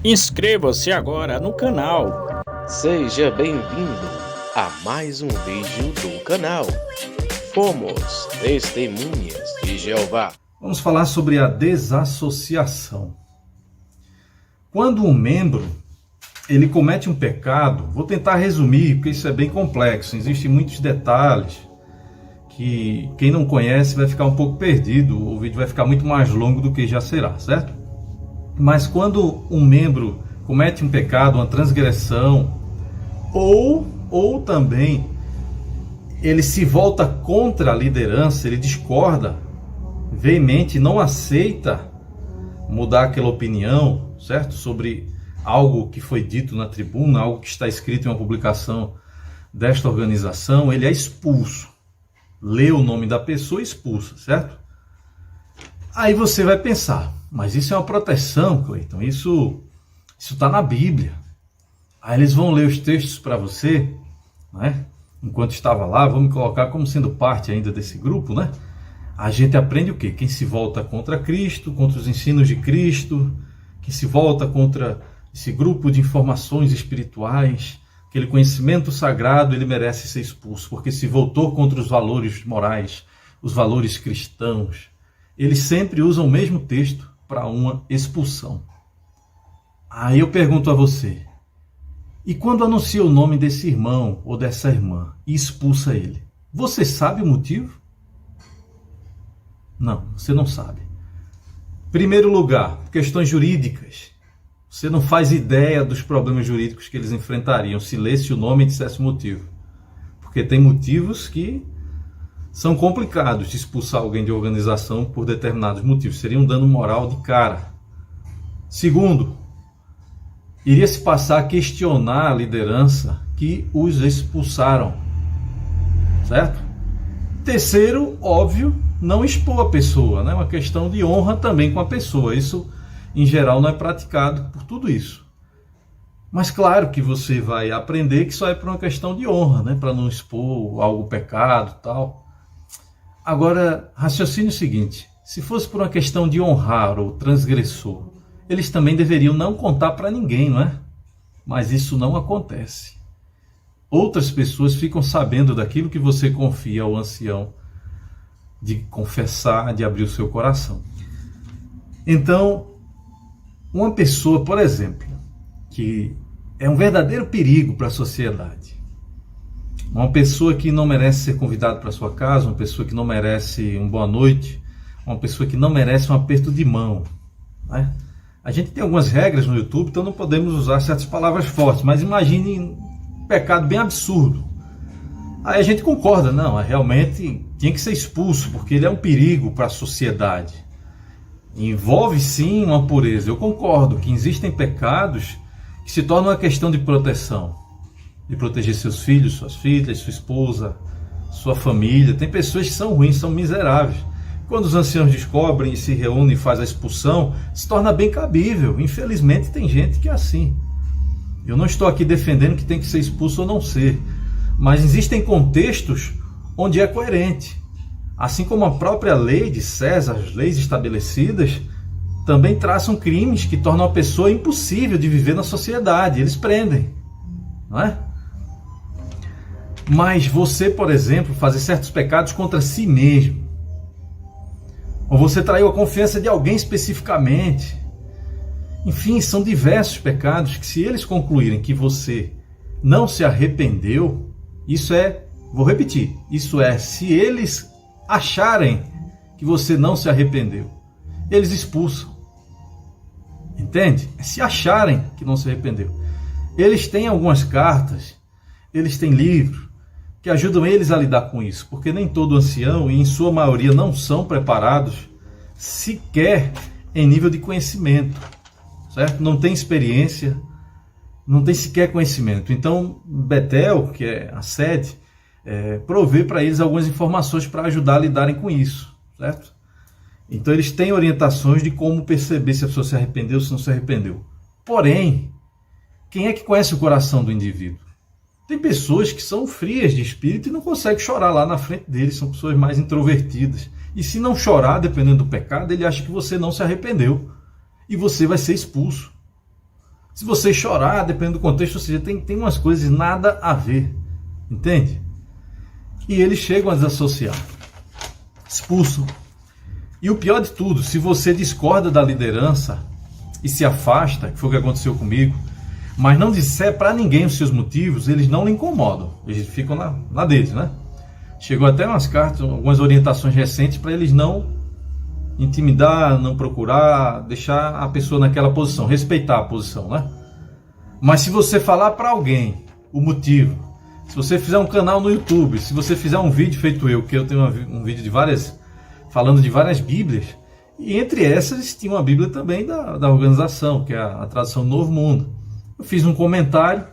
Inscreva-se agora no canal. Seja bem-vindo a mais um vídeo do canal. Fomos Testemunhas de Jeová. Vamos falar sobre a desassociação. Quando um membro ele comete um pecado, vou tentar resumir, porque isso é bem complexo, existem muitos detalhes que quem não conhece vai ficar um pouco perdido, o vídeo vai ficar muito mais longo do que já será, certo? Mas quando um membro comete um pecado, uma transgressão, ou também ele se volta contra a liderança, ele discorda veemente, não aceita mudar aquela opinião, certo? Sobre algo que foi dito na tribuna, algo que está escrito em uma publicação desta organização, ele é expulso. Lê o nome da pessoa e expulsa, certo? Aí você vai pensar, mas isso é uma proteção, Cleiton, isso está na Bíblia. Aí eles vão ler os textos para você, né? Enquanto estava lá, vamos colocar como sendo parte ainda desse grupo, né? A gente aprende o quê? Quem se volta contra Cristo, contra os ensinos de Cristo, que se volta contra esse grupo de informações espirituais, aquele conhecimento sagrado, ele merece ser expulso, porque se voltou contra os valores morais, os valores cristãos. Eles sempre usam o mesmo texto para uma expulsão. Aí eu pergunto a você, e quando anuncia o nome desse irmão ou dessa irmã e expulsa ele, você sabe o motivo? Não, você não sabe. Primeiro lugar, questões jurídicas. Você não faz ideia dos problemas jurídicos que eles enfrentariam se lesse o nome e dissesse o motivo. Porque tem motivos que são complicados de expulsar alguém de organização por determinados motivos. Seria um dano moral de cara. Segundo, iria se passar a questionar a liderança que os expulsaram. Certo? Terceiro, óbvio, não expor a pessoa, né? Uma questão de honra também com a pessoa. Isso, em geral, não é praticado por tudo isso. Mas claro que você vai aprender que só é por uma questão de honra, né? Para não expor algo pecado e tal. Agora, raciocínio o seguinte, se fosse por uma questão de honrar o transgressor, eles também deveriam não contar para ninguém, não é? Mas isso não acontece. Outras pessoas ficam sabendo daquilo que você confia ao ancião, de confessar, de abrir o seu coração. Então, uma pessoa, por exemplo, que é um verdadeiro perigo para a sociedade, uma pessoa que não merece ser convidada para sua casa, uma pessoa que não merece uma boa noite, uma pessoa que não merece um aperto de mão, né? A gente tem algumas regras no YouTube, então não podemos usar certas palavras fortes, mas imagine um pecado bem absurdo. Aí a gente concorda, não, realmente tinha que ser expulso, porque ele é um perigo para a sociedade. Envolve sim uma pureza. Eu concordo que existem pecados que se tornam uma questão de proteção, de proteger seus filhos, suas filhas, sua esposa, sua família. Tem pessoas que são ruins, são miseráveis. Quando os anciãos descobrem e se reúnem e fazem a expulsão, se torna bem cabível. Infelizmente tem gente que é assim. Eu não estou aqui defendendo que tem que ser expulso ou não ser, mas existem contextos onde é coerente. Assim como a própria lei de César, as leis estabelecidas, também traçam crimes que tornam a pessoa impossível de viver na sociedade. Eles prendem, não é? Mas você, por exemplo, fazer certos pecados contra si mesmo, ou você traiu a confiança de alguém especificamente, enfim, são diversos pecados que, se eles concluírem que você não se arrependeu, isso é, vou repetir, isso é, se eles acharem que você não se arrependeu, eles expulsam. Entende? É se acharem que não se arrependeu. Eles têm algumas cartas, eles têm livros que ajudam eles a lidar com isso, porque nem todo ancião, e em sua maioria não são preparados sequer em nível de conhecimento, certo? Não tem experiência, não tem sequer conhecimento. Então, Betel, que é a sede, provê para eles algumas informações para ajudar a lidarem com isso, certo? Então, eles têm orientações de como perceber se a pessoa se arrependeu ou se não se arrependeu. Porém, quem é que conhece o coração do indivíduo? Tem pessoas que são frias de espírito e não conseguem chorar lá na frente deles, são pessoas mais introvertidas. E se não chorar, dependendo do pecado, ele acha que você não se arrependeu. E você vai ser expulso. Se você chorar, dependendo do contexto, ou seja, tem umas coisas nada a ver, entende? E eles chegam a desassociar, expulsam. E o pior de tudo, se você discorda da liderança e se afasta, que foi o que aconteceu comigo, mas não disser para ninguém os seus motivos, eles não lhe incomodam, eles ficam na deles, né? Chegou até umas cartas, algumas orientações recentes para eles não intimidar, não procurar, deixar a pessoa naquela posição, respeitar a posição, né? Mas se você falar para alguém o motivo, se você fizer um canal no YouTube, se você fizer um vídeo feito eu, que eu tenho um vídeo falando de várias Bíblias, e entre essas tinha uma Bíblia também da organização, que é a tradução Novo Mundo. Eu fiz um comentário,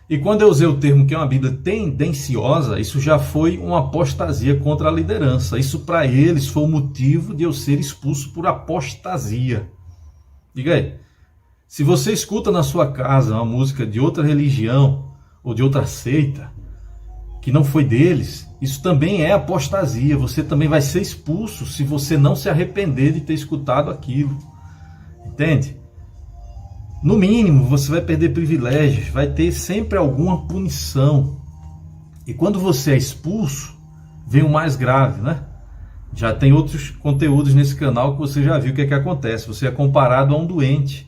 e quando eu usei o termo que é uma Bíblia tendenciosa, isso já foi uma apostasia contra a liderança. Isso para eles foi o motivo de eu ser expulso por apostasia. Diga aí, se você escuta na sua casa uma música de outra religião ou de outra seita, que não foi deles, isso também é apostasia. Você também vai ser expulso se você não se arrepender de ter escutado aquilo. Entende? No mínimo, você vai perder privilégios, vai ter sempre alguma punição. E quando você é expulso, vem o mais grave, né? Já tem outros conteúdos nesse canal que você já viu o que é que acontece. Você é comparado a um doente.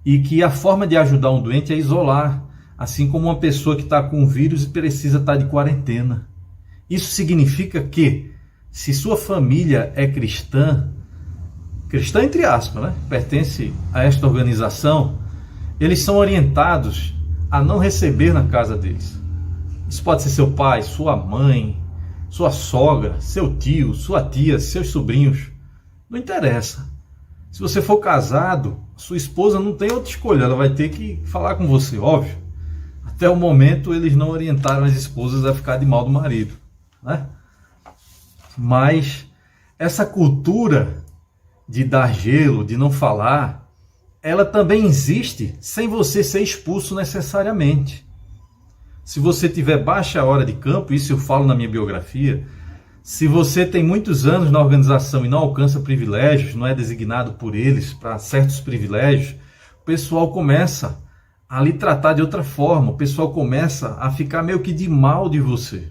E que a forma de ajudar um doente é isolar. Assim como uma pessoa que está com vírus e precisa estar de quarentena. Isso significa que, se sua família é cristã entre aspas, né? Pertence a esta organização, eles são orientados a não receber na casa deles. Isso pode ser seu pai, sua mãe, sua sogra, seu tio, sua tia, seus sobrinhos. Não interessa. Se você for casado, sua esposa não tem outra escolha, ela vai ter que falar com você, óbvio. Até o momento eles não orientaram as esposas a ficar de mal do marido, né? Mas essa cultura de dar gelo, de não falar, ela também existe sem você ser expulso necessariamente. Se você tiver baixa hora de campo, isso eu falo na minha biografia, se você tem muitos anos na organização e não alcança privilégios, não é designado por eles para certos privilégios, o pessoal começa a lhe tratar de outra forma, o pessoal começa a ficar meio que de mal de você.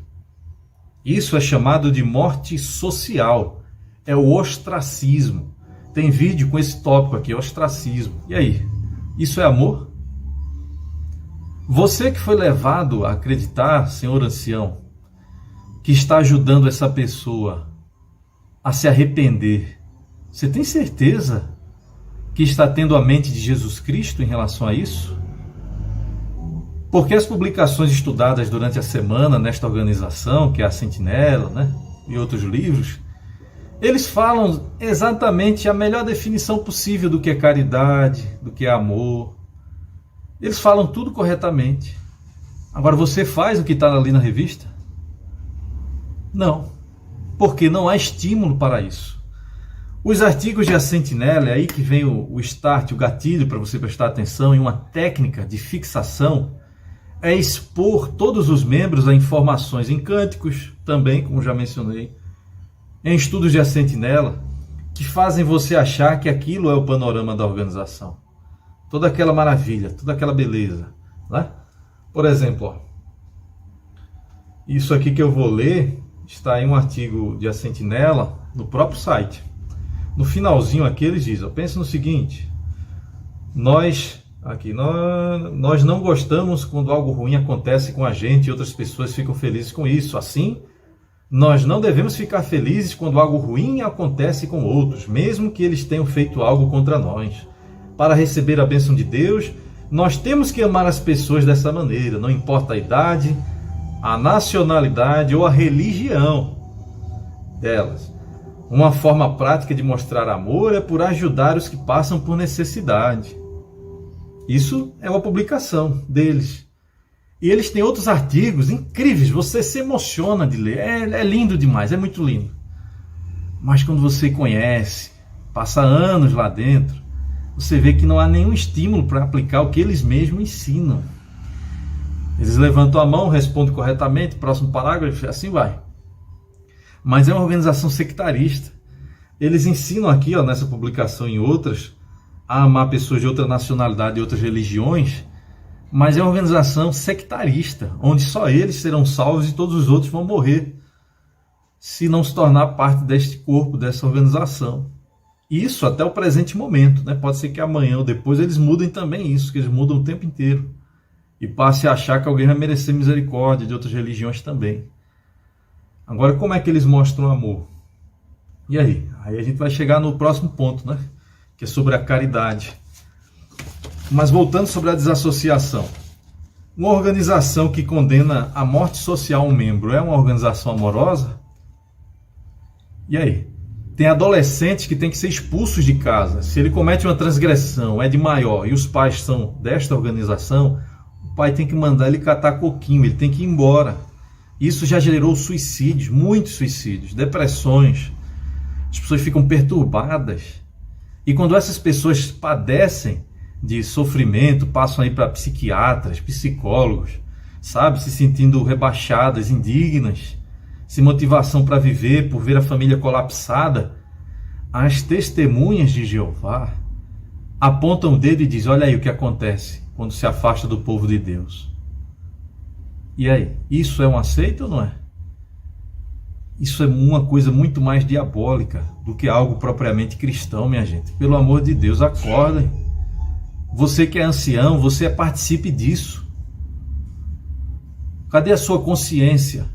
Isso é chamado de morte social, é o ostracismo. Tem vídeo com esse tópico aqui, ostracismo. E aí, isso é amor? Você que foi levado a acreditar, senhor ancião, que está ajudando essa pessoa a se arrepender, você tem certeza que está tendo a mente de Jesus Cristo em relação a isso? Porque as publicações estudadas durante a semana nesta organização, que é a Sentinela, né, e outros livros, eles falam exatamente a melhor definição possível do que é caridade, do que é amor. Eles falam tudo corretamente. Agora, você faz o que está ali na revista? Não, porque não há estímulo para isso. Os artigos de A Sentinela, é aí que vem o start, o gatilho para você prestar atenção, em uma técnica de fixação, é expor todos os membros a informações em cânticos, também, como já mencionei, em estudos de A Sentinela, que fazem você achar que aquilo é o panorama da organização. Toda aquela maravilha, toda aquela beleza, né? Por exemplo, ó, isso aqui que eu vou ler está em um artigo de A Sentinela, no próprio site. No finalzinho aqui eles dizem, pensa no seguinte, nós não gostamos quando algo ruim acontece com a gente e outras pessoas ficam felizes com isso. Assim, nós não devemos ficar felizes quando algo ruim acontece com outros, mesmo que eles tenham feito algo contra nós. Para receber a bênção de Deus, nós temos que amar as pessoas dessa maneira, não importa a idade, a nacionalidade ou a religião delas. Uma forma prática de mostrar amor é por ajudar os que passam por necessidade. Isso é uma publicação deles. E eles têm outros artigos incríveis, você se emociona de ler, é lindo demais, é muito lindo. Mas quando você conhece, passa anos lá dentro, você vê que não há nenhum estímulo para aplicar o que eles mesmos ensinam. Eles levantam a mão, respondem corretamente, próximo parágrafo, assim vai. Mas é uma organização sectarista. Eles ensinam aqui, ó, nessa publicação e em outras, a amar pessoas de outra nacionalidade e outras religiões, mas é uma organização sectarista, onde só eles serão salvos e todos os outros vão morrer se não se tornar parte deste corpo, dessa organização. Isso até o presente momento, né? Pode ser que amanhã ou depois eles mudem também isso, que eles mudam o tempo inteiro e passe a achar que alguém vai merecer misericórdia de outras religiões também. Agora, como é que eles mostram amor? E aí? Aí a gente vai chegar no próximo ponto, né? Que é sobre a caridade. Mas voltando sobre a desassociação. Uma organização que condena a morte social a um membro é uma organização amorosa? E aí? Tem adolescentes que têm que ser expulsos de casa. Se ele comete uma transgressão, é de maior, e os pais são desta organização, o pai tem que mandar ele catar coquinho, ele tem que ir embora. Isso já gerou suicídios, muitos suicídios, depressões. As pessoas ficam perturbadas. E quando essas pessoas padecem de sofrimento, passam aí para psiquiatras, psicólogos, sabe? Se sentindo rebaixadas, indignas, sem motivação para viver, por ver a família colapsada, as testemunhas de Jeová apontam o dedo e dizem: olha aí o que acontece quando se afasta do povo de Deus. E aí, isso é um aceito ou não é? Isso é uma coisa muito mais diabólica do que algo propriamente cristão, minha gente. Pelo amor de Deus, acordem. Você que é ancião, você participe disso. Cadê a sua consciência?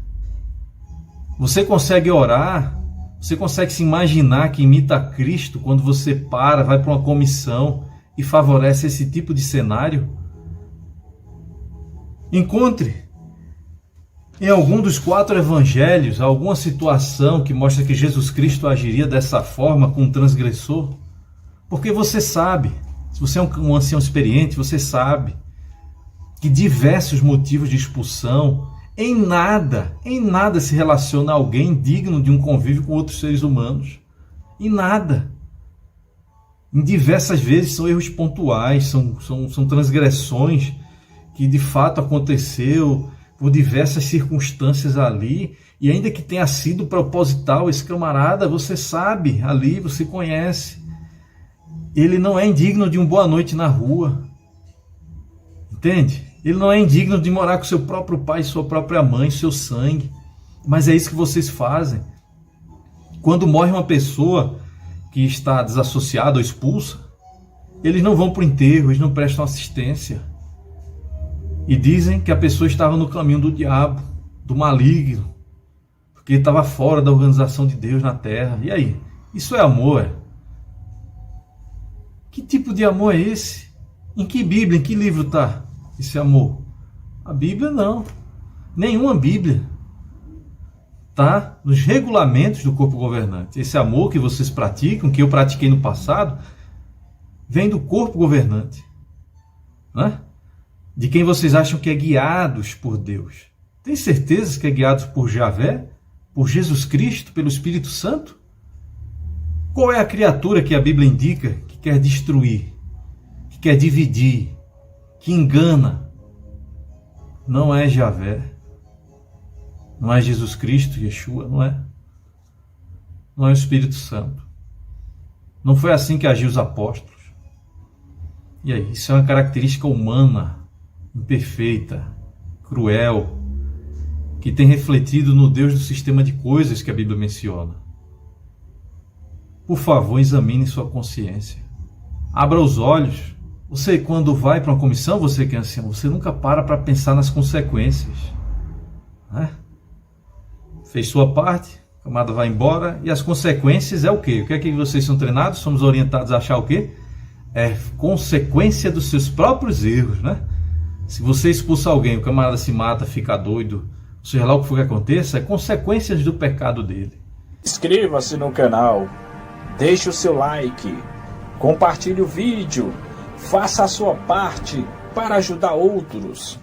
Você consegue orar? Você consegue se imaginar que imita Cristo quando você vai para uma comissão e favorece esse tipo de cenário? Encontre em algum dos 4 evangelhos alguma situação que mostra que Jesus Cristo agiria dessa forma com um transgressor? Porque você sabe, se você é um ancião experiente, você sabe que diversos motivos de expulsão em nada se relaciona a alguém digno de um convívio com outros seres humanos. Em nada. Em diversas vezes são erros pontuais, são transgressões que de fato aconteceu por diversas circunstâncias ali, e ainda que tenha sido proposital, esse camarada, você sabe ali, você conhece, ele não é indigno de uma boa noite na rua, entende? Ele não é indigno de morar com seu próprio pai, sua própria mãe, seu sangue, mas é isso que vocês fazem. Quando morre uma pessoa que está desassociada ou expulsa, eles não vão para o enterro, eles não prestam assistência. E dizem que a pessoa estava no caminho do diabo, do maligno, porque estava fora da organização de Deus na terra. E aí? Isso é amor, é? Que tipo de amor é esse? Em que Bíblia, em que livro está esse amor? A Bíblia não. Nenhuma Bíblia. Está nos regulamentos do corpo governante. Esse amor que vocês praticam, que eu pratiquei no passado, vem do corpo governante. Né? De quem vocês acham que é guiados por Deus. Tem certeza que é guiados por Javé? Por Jesus Cristo? Pelo Espírito Santo? Qual é a criatura que a Bíblia indica que quer destruir, que quer dividir, que engana? Não é Javé. Não é Jesus Cristo, Yeshua, não é. Não é o Espírito Santo. Não foi assim que agiu os apóstolos. E aí, isso é uma característica humana, imperfeita, cruel, que tem refletido no Deus do sistema de coisas que a Bíblia menciona. Por favor, examine sua consciência. Abra os olhos. Você, quando vai para uma comissão, você que é ancião, você nunca para pensar nas consequências. Né? Fez sua parte, a camada vai embora, e as consequências é o quê? O que é que vocês são treinados? Somos orientados a achar o quê? É consequência dos seus próprios erros, né? Se você expulsa alguém, o camarada se mata, fica doido, seja lá o que for que aconteça, é consequências do pecado dele. Inscreva-se no canal, deixe o seu like, compartilhe o vídeo, faça a sua parte para ajudar outros.